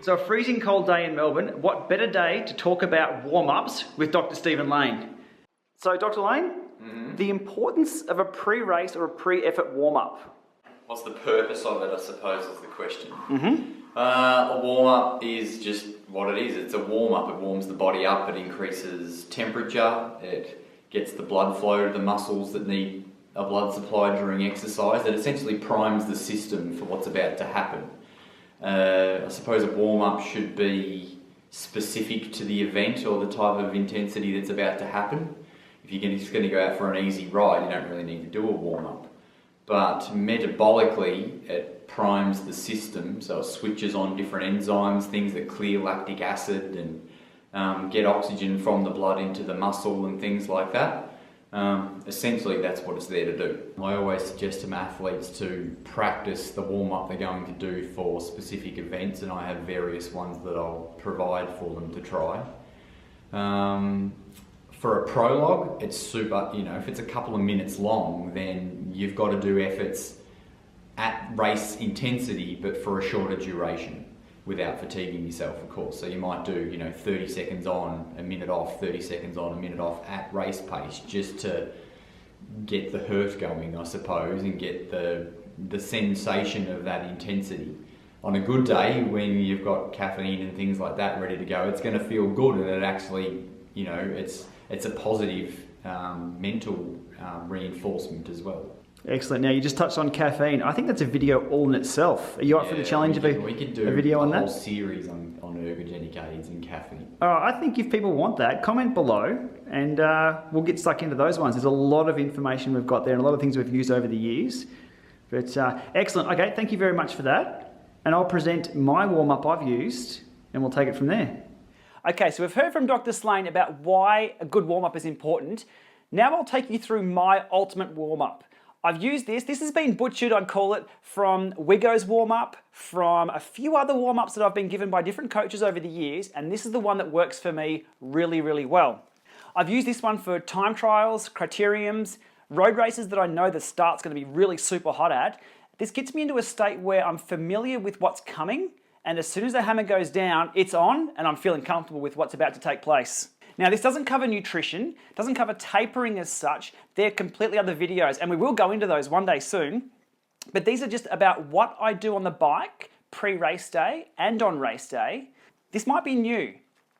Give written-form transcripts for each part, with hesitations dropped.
So a freezing cold day in Melbourne, what better day to talk about warm-ups with Dr. Stephen Lane. So Dr. Lane, the importance of a pre-race or a pre-effort warm-up. What's the purpose of it, I suppose, is the question. A warm-up is just what it is. It's a warm-up. It warms the body up, it increases temperature, it gets the blood flow to the muscles that need a blood supply during exercise. It essentially primes the system for what's about to happen. I suppose a warm-up should be specific to the event or the type of intensity that's about to happen. If you're just going to go out for an easy ride, you don't really need to do a warm-up. But metabolically, it primes the system, so it switches on different enzymes, things that clear lactic acid and get oxygen from the blood into the muscle and things like that. Essentially, that's what it's there to do. I always suggest to my athletes to practice the warm-up they're going to do for specific events, and I have various ones that I'll provide for them to try. For a prologue, it's super, if it's a couple of minutes long, then you've got to do efforts at race intensity, but for a shorter duration, without fatiguing yourself, of course. So you might do, 30 seconds on, a minute off, 30 seconds on, a minute off at race pace, just to get the hurt going, I suppose, and get the sensation of that intensity. On a good day, when you've got caffeine and things like that ready to go, it's going to feel good, and it actually, it's a positive mental reinforcement as well. Excellent. Now you just touched on caffeine. I think that's a video all in itself. Are you up for the challenge of a video on that? We could do a whole series on ergogenic aids and caffeine. I think if people want that, comment below and we'll get stuck into those ones. There's a lot of information we've got there and a lot of things we've used over the years. But excellent. Okay, thank you very much for that. And I'll present my warm-up I've used and we'll take it from there. Okay, so we've heard from Dr. Slane about why a good warm-up is important. Now I'll take you through my ultimate warm-up. I've used this. This has been butchered, I'd call it, from Wiggo's warm-up, from a few other warm-ups that I've been given by different coaches over the years, and this is the one that works for me really, really well. I've used this one for time trials, criteriums, road races that I know the start's going to be really super hot at. This gets me into a state where I'm familiar with what's coming, and as soon as the hammer goes down, it's on, and I'm feeling comfortable with what's about to take place. Now, this doesn't cover nutrition, doesn't cover tapering as such. They're completely other videos, and we will go into those one day soon. But these are just about what I do on the bike pre-race day and on race day. This might be new,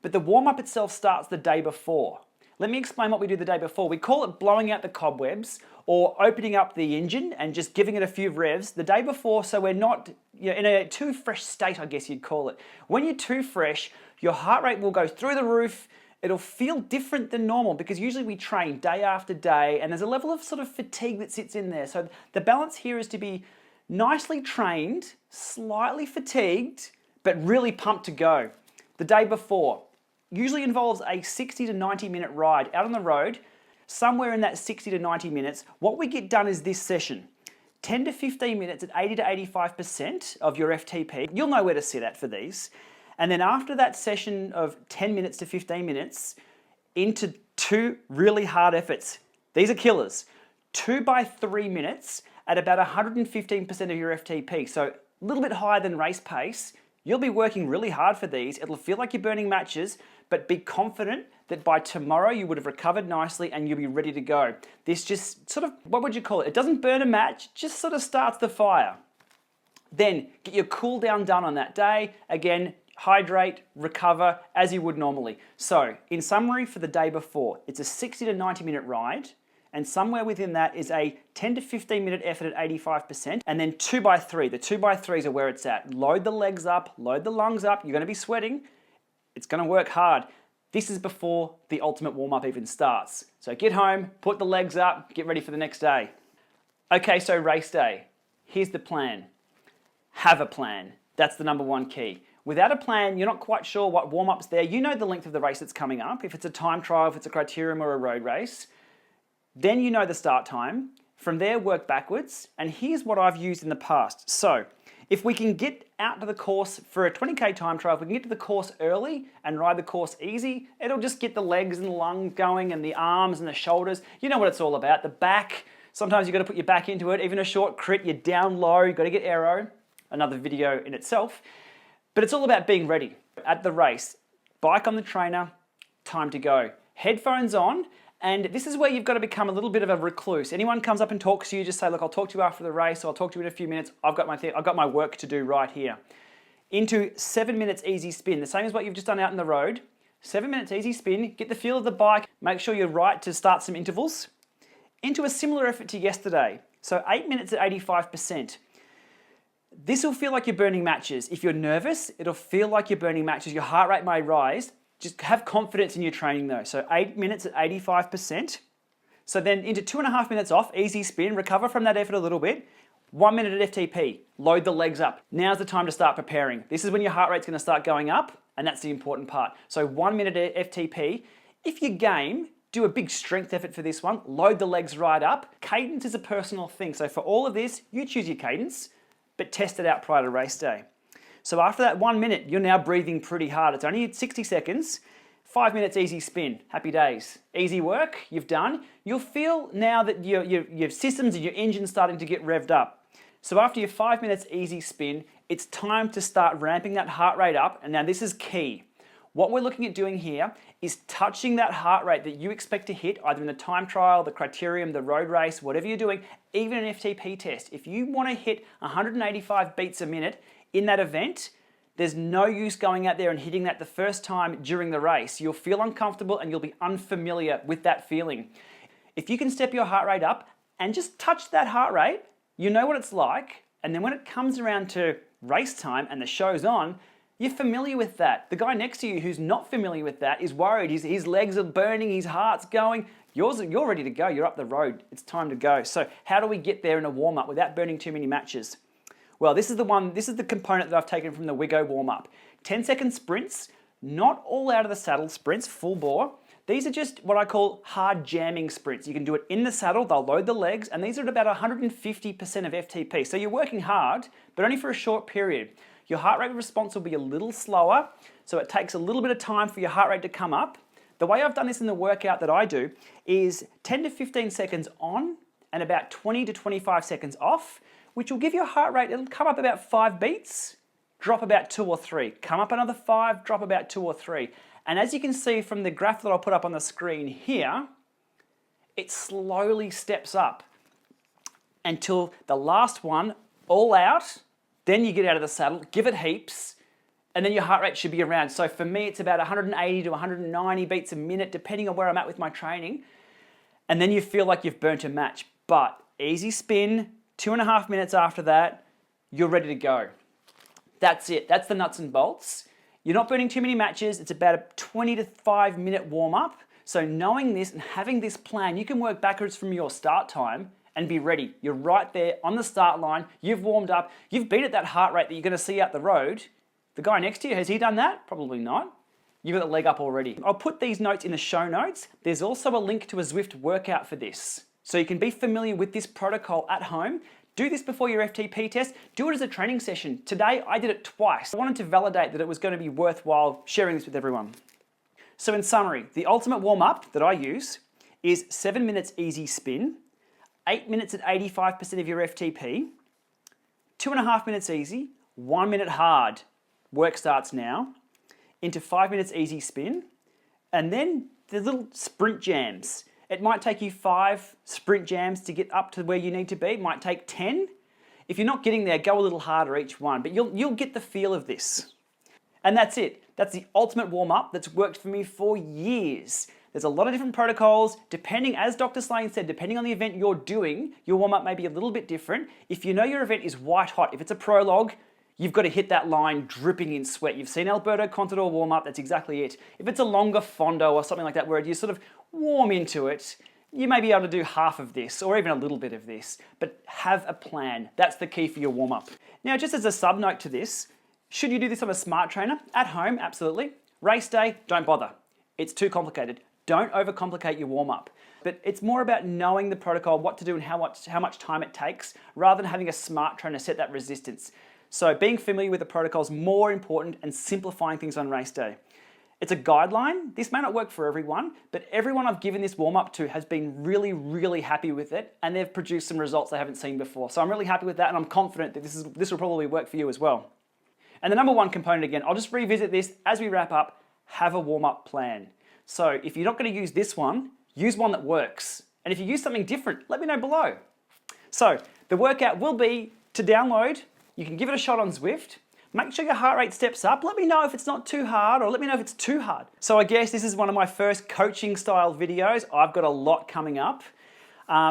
but the warm-up itself starts the day before. Let me explain what we do the day before. We call it blowing out the cobwebs or opening up the engine and just giving it a few revs the day before, so we're not in a too fresh state, I guess you'd call it. When you're too fresh, your heart rate will go through the roof. It'll feel different than normal because usually we train day after day and there's a level of sort of fatigue that sits in there. So the balance here is to be nicely trained, slightly fatigued, but really pumped to go. The day before usually involves a 60 to 90 minute ride out on the road. Somewhere in that 60 to 90 minutes, what we get done is this session. 10 to 15 minutes at 80 to 85% of your FTP. You'll know where to sit at for these. And then after that session of 10 minutes to 15 minutes, into two really hard efforts. These are killers. 2 by 3 minutes at about 115% of your FTP. So a little bit higher than race pace. You'll be working really hard for these. It'll feel like you're burning matches, but be confident that by tomorrow you would have recovered nicely and you'll be ready to go. This just sort of, what would you call it? It doesn't burn a match, just sort of starts the fire. Then get your cool down done on that day. Again, hydrate, recover as you would normally. So, in summary for the day before, it's a 60 to 90 minute ride, and somewhere within that is a 10 to 15 minute effort at 85%, and then 2 by 3. The 2 by 3s are where it's at. Load the legs up, load the lungs up, you're gonna be sweating, it's gonna work hard. This is before the ultimate warm-up even starts. So get home, put the legs up, get ready for the next day. Okay, so race day. Here's the plan. Have a plan. That's the number one key. Without a plan, you're not quite sure what warm-up's there. You know the length of the race that's coming up. If it's a time trial, if it's a criterium or a road race, then you know the start time. From there, work backwards. And here's what I've used in the past. So if we can get out to the course for a 20K time trial, if we can get to the course early and ride the course easy, it'll just get the legs and the lungs going and the arms and the shoulders. You know what it's all about. The back, sometimes you've got to put your back into it. Even a short crit, you're down low, you've got to get aero. Another video in itself. But it's all about being ready. At the race, bike on the trainer, time to go. Headphones on, and this is where you've got to become a little bit of a recluse. Anyone comes up and talks to you, just say, look, I'll talk to you after the race, or I'll talk to you in a few minutes. I've got my work to do right here. Into 7 minutes easy spin, the same as what you've just done out in the road. 7 minutes easy spin, get the feel of the bike, make sure you're right to start some intervals. Into a similar effort to yesterday, so 8 minutes at 85%. This will feel like you're burning matches. If you're nervous, it'll feel like you're burning matches. Your heart rate may rise. Just have confidence in your training though. So 8 minutes at 85%. So then into 2.5 minutes off, easy spin, recover from that effort a little bit. 1 minute at FTP, load the legs up. Now's the time to start preparing. This is when your heart rate's gonna start going up, and that's the important part. So 1 minute at FTP. If you're game, do a big strength effort for this one. Load the legs right up. Cadence is a personal thing. So for all of this, you choose your cadence, but test it out prior to race day. So after that 1 minute, you're now breathing pretty hard. It's only 60 seconds. 5 minutes easy spin, happy days. Easy work, you've done. You'll feel now that your systems and your engine's starting to get revved up. So after your 5 minutes easy spin, it's time to start ramping that heart rate up. And now this is key. What we're looking at doing here is touching that heart rate that you expect to hit either in the time trial, the criterium, the road race, whatever you're doing, even an FTP test. If you want to hit 185 beats a minute in that event, there's no use going out there and hitting that the first time during the race. You'll feel uncomfortable and you'll be unfamiliar with that feeling. If you can step your heart rate up and just touch that heart rate, you know what it's like. And then when it comes around to race time and the show's on, you're familiar with that. The guy next to you who's not familiar with that is worried. His legs are burning, his heart's going. You're ready to go, you're up the road. It's time to go. So how do we get there in a warm-up without burning too many matches? Well, this is the component that I've taken from the Wigo warm-up. 10-second sprints, not all out of the saddle sprints, full bore. These are just what I call hard jamming sprints. You can do it in the saddle, they'll load the legs, and these are at about 150% of FTP. So you're working hard, but only for a short period. Your heart rate response will be a little slower, so it takes a little bit of time for your heart rate to come up. The way I've done this in the workout that I do is 10 to 15 seconds on and about 20 to 25 seconds off, which will give your heart rate, it'll come up about 5 beats, drop about 2 or 3. Come up another 5, drop about 2 or 3. And as you can see from the graph that I'll put up on the screen here, it slowly steps up until the last one, all out. Then you get out of the saddle, give it heaps, and then your heart rate should be around. So for me, it's about 180 to 190 beats a minute, depending on where I'm at with my training. And then you feel like you've burnt a match. But easy spin, 2.5 minutes after that, you're ready to go. That's it. That's the nuts and bolts. You're not burning too many matches. It's about a 20 to 5 minute warm up. So knowing this and having this plan, you can work backwards from your start time and be ready. You're right there on the start line. You've warmed up. You've been at that heart rate that you're going to see out the road. The guy next to you, has he done that? Probably not. You've got the leg up already. I'll put these notes in the show notes. There's also a link to a Zwift workout for this. So you can be familiar with this protocol at home. Do this before your FTP test. Do it as a training session. Today, I did it twice. I wanted to validate that it was going to be worthwhile sharing this with everyone. So in summary, the ultimate warm-up that I use is 7 minutes easy spin, 8 minutes at 85% of your FTP, 2.5 minutes easy, 1 minute hard. Work starts now, into 5 minutes easy spin, and then the little sprint jams. It might take you 5 sprint jams to get up to where you need to be. It might take 10. If you're not getting there, go a little harder each one, but you'll get the feel of this. And that's it. That's the ultimate warm-up that's worked for me for years. There's a lot of different protocols, depending, as Dr. Slane said, depending on the event you're doing, your warm-up may be a little bit different. If you know your event is white hot, if it's a prologue, you've got to hit that line dripping in sweat. You've seen Alberto Contador warm up, that's exactly it. If it's a longer fondo or something like that where you sort of warm into it, you may be able to do half of this or even a little bit of this, but have a plan. That's the key for your warm up. Now, just as a sub note to this, should you do this on a smart trainer? At home, absolutely. Race day, don't bother. It's too complicated. Don't overcomplicate your warm up. But it's more about knowing the protocol, what to do and how much time it takes, rather than having a smart trainer set that resistance. So being familiar with the protocol is more important and simplifying things on race day. It's a guideline. This may not work for everyone, but everyone I've given this warm-up to has been really, really happy with it, and they've produced some results they haven't seen before. So I'm really happy with that, and I'm confident that this will probably work for you as well. And the number one component, again, I'll just revisit this as we wrap up, have a warm-up plan. So if you're not going to use this one, use one that works. And if you use something different, let me know below. So the workout will be to download. You can give it a shot on Zwift. Make sure your heart rate steps up. Let me know if it's not too hard, or let me know if it's too hard. So I guess this is one of my first coaching style videos. I've got a lot coming up.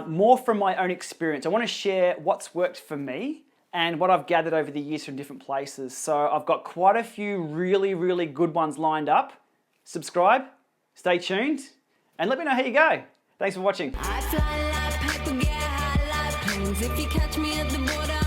More from my own experience. I want to share what's worked for me and what I've gathered over the years from different places. So I've got quite a few really, really good ones lined up. Subscribe, stay tuned, and let me know how you go. Thanks for watching. I fly like paper, get high like planes. If you catch me at the border,